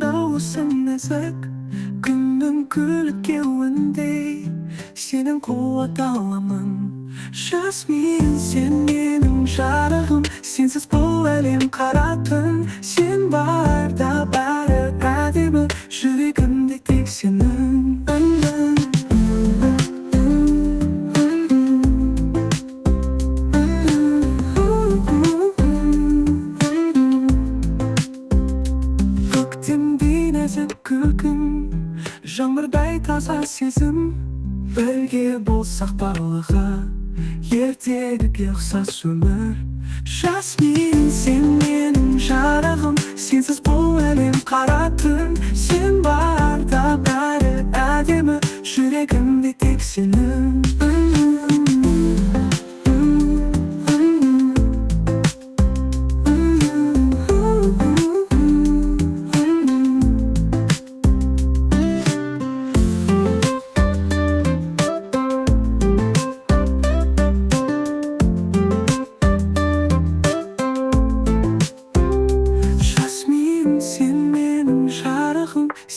дауысың нәзік, күннің күліп келуіндей. Сенің қуат аламын, жасмин, сен менің жарығым. Сенсіз бұл әлем қара түн. Сен барда бәрі әдемі, жүрегімде тек сенің. Көктемдей нәзік күлкің, жаңбырдай таза сезім. Бірге болсақ барлығы, ертегіге ұқсас өмір. Жасмин, сен менің жарығым. Сенсіз бұл әлем қара түн. Сен барда бәрі әдемі, жүрегімде тек сенің.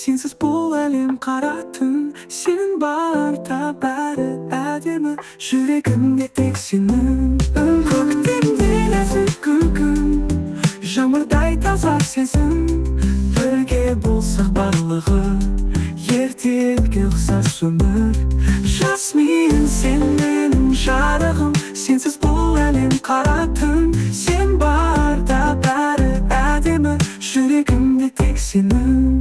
Сенсіз бұл әлем қара түн. Сен барда бәрі әдемі, жүрегімде тек сенің. Көктемде нәзік күлкің, жаңбырдай таза сезім. Бірге болсақ барлығы, ертегіге ұқсас өмір. Жасмин, сен менің жарығым. Сенсіз бұл әлем қара түн. Сен барда бәрі әдемі, жүрегімде тек сенің.